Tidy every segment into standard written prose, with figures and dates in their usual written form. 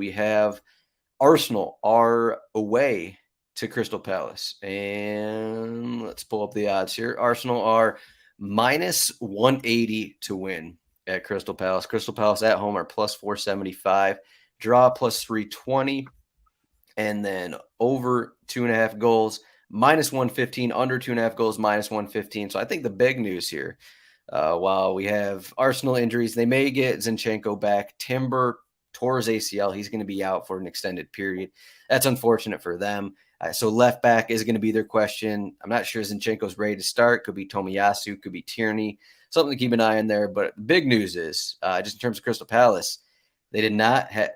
we have Arsenal are away to Crystal Palace. And let's pull up the odds here. Arsenal are minus 180 to win at Crystal Palace. Crystal Palace at home are plus 475. Draw plus 320. And then over 2.5 goals, minus 115. Under 2.5 goals, minus 115. So I think the big news here, while we have Arsenal injuries, they may get Zinchenko back. Timber tore his ACL. He's going to be out for an extended period. That's unfortunate for them. So left back is going to be their question. I'm not sure Zinchenko's ready to start. Could be Tomiyasu, could be Tierney. Something to keep an eye on there. But the big news is, just in terms of Crystal Palace, they did not have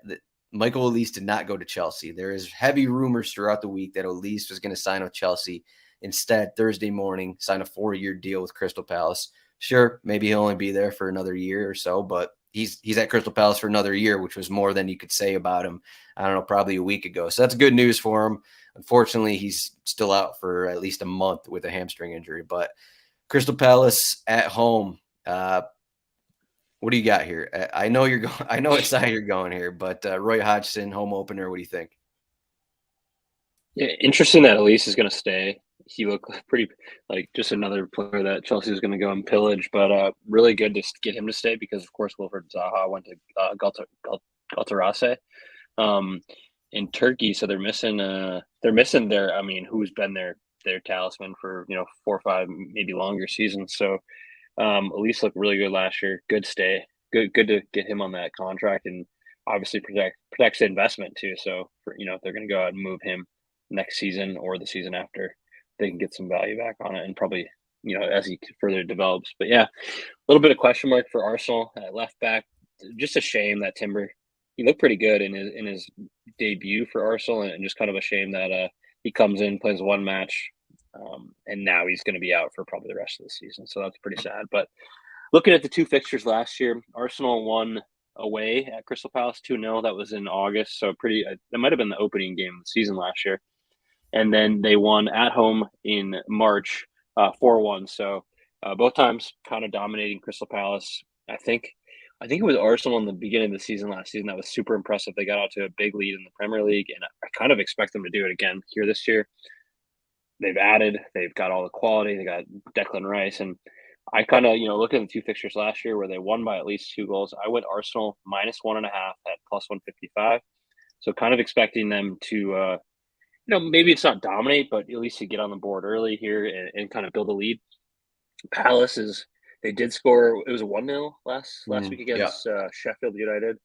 Michael Olise did not go to Chelsea. There is heavy rumors throughout the week that Olise was going to sign with Chelsea. Instead, Thursday morning, sign a 4-year deal with Crystal Palace. Sure, maybe he'll only be there for another year or so, but he's at Crystal Palace for another year, which was more than you could say about him, I don't know, probably a week ago. So that's good news for him. Unfortunately, he's still out for at least a month with a hamstring injury. But Crystal Palace at home, what do you got here? I know you're going. I know it's how you're going here, but Roy Hodgson home opener. What do you think? Yeah, interesting that Elise is going to stay. He looked pretty like just another player that Chelsea was going to go and pillage, but really good to get him to stay because, of course, Wilfred Zaha went to Galatasaray in Turkey, so they're missing their. I mean, who's been their talisman for 4 or 5 maybe longer seasons. So Elise looked really good last year. Good stay. Good to get him on that contract and obviously protects the investment too. So if they're going to go out and move him next season or the season after, they can get some value back on it and probably as he further develops. But yeah, a little bit of question mark for Arsenal at left back. Just a shame that Timber, he looked pretty good in his debut for Arsenal, and just kind of a shame that he comes in, plays one match. And now he's going to be out for probably the rest of the season. So that's pretty sad. But looking at the 2 fixtures last year, Arsenal won away at Crystal Palace 2-0. That was in August. So that might have been the opening game of the season last year. And then they won at home in March 4-1. So both times kind of dominating Crystal Palace. I think it was Arsenal in the beginning of the season last season that was super impressive. They got out to a big lead in the Premier League, and I kind of expect them to do it again here this year. They've got all the quality. They got Declan Rice. And I kind of, looking at the 2 fixtures last year where they won by at least 2 goals, I went Arsenal minus 1.5 at plus 155. So kind of expecting them to, maybe it's not dominate, but at least to get on the board early here and kind of build a lead. They did score. It was a 1-0 last week against Sheffield United.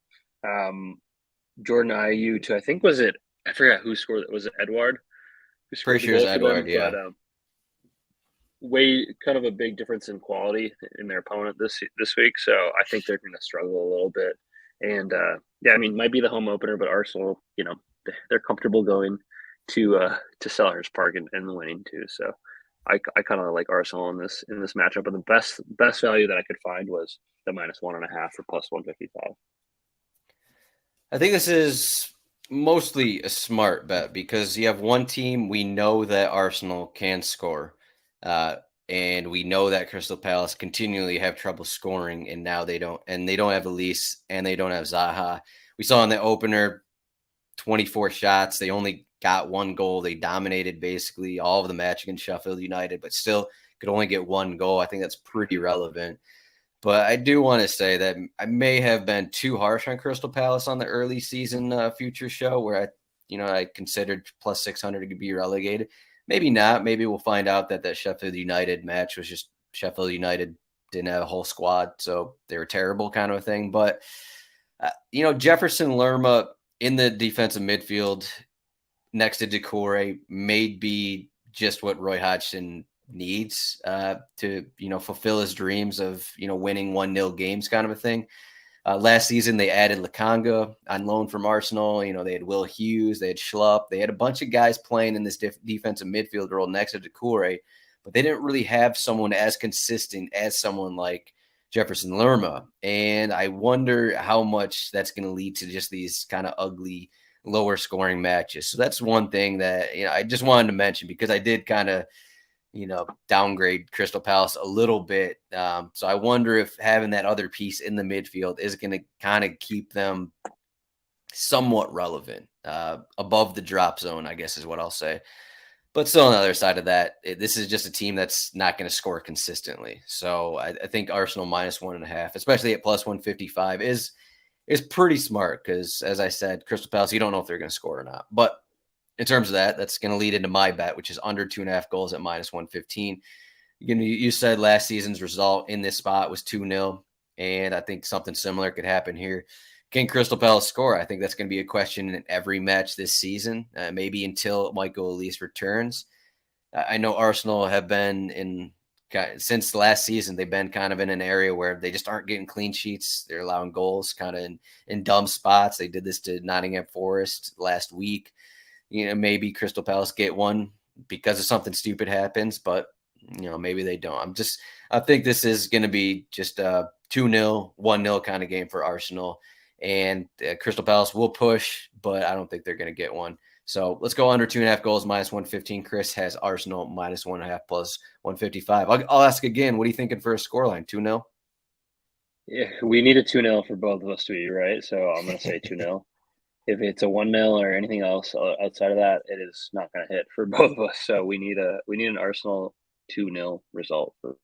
Jordan Ayew to, I forgot who scored it. Was it Edouard? Pretty sure it's Edouard, yeah. But way kind of a big difference in quality in their opponent this week. So I think they're going to struggle a little bit. And might be the home opener, but Arsenal, they're comfortable going to Selhurst Park and winning too. So I kind of like Arsenal in this matchup. And the best value that I could find was the minus 1.5 for plus 155. I think this is mostly a smart bet because you have one team, we know that Arsenal can score, and we know that Crystal Palace continually have trouble scoring, and now they don't have Elise and they don't have Zaha. We saw in the opener 24 shots, they only got 1 goal. They dominated basically all of the match against Sheffield United, but still could only get 1 goal. I think that's pretty relevant. But I do want to say that I may have been too harsh on Crystal Palace on the early season future show where I considered plus 600 to be relegated. Maybe not. Maybe we'll find out that Sheffield United match was just Sheffield United didn't have a whole squad, so they were terrible kind of a thing. But, Jefferson Lerma in the defensive midfield next to Doucouré may be just what Roy Hodgson needs to fulfill his dreams of winning 1-0 games kind of a thing. Last season they added Lakanga on loan from Arsenal. They had Will Hughes, they had Schlupp, they had a bunch of guys playing in this defensive midfield role next to Doucouré, but they didn't really have someone as consistent as someone like Jefferson Lerma. And I wonder how much that's going to lead to just these kind of ugly lower scoring matches. So that's one thing that I just wanted to mention because I did kind of downgrade Crystal Palace a little bit. So I wonder if having that other piece in the midfield is going to kind of keep them somewhat relevant, above the drop zone, I guess is what I'll say. But still, on the other side of that, this is just a team that's not going to score consistently. So I think Arsenal -1.5, especially at +155, is pretty smart because, as I said, Crystal Palace, you don't know if they're going to score or not. But in terms of that, that's going to lead into my bet, which is under 2.5 goals at -115. You said last season's result in this spot was 2-0, and I think something similar could happen here. Can Crystal Palace score? I think that's going to be a question in every match this season, maybe until Michael Elise returns. I know Arsenal have been since last season, they've been kind of in an area where they just aren't getting clean sheets. They're allowing goals kind of in dumb spots. They did this to Nottingham Forest last week. Maybe Crystal Palace get one because of something stupid happens, but maybe they don't. I think this is going to be just a 2-0, 1-0 kind of game for Arsenal. And Crystal Palace will push, but I don't think they're going to get one. So let's go under 2.5 goals, -115. Chris has Arsenal -1.5 +155. I'll ask again. What are you thinking for a scoreline? 2-0? Yeah, we need a 2-0 for both of us to be right. So I'm going to say 2-0. If it's a 1-0 or anything else outside of that, it is not going to hit for both of us. So we need an Arsenal 2-0 result for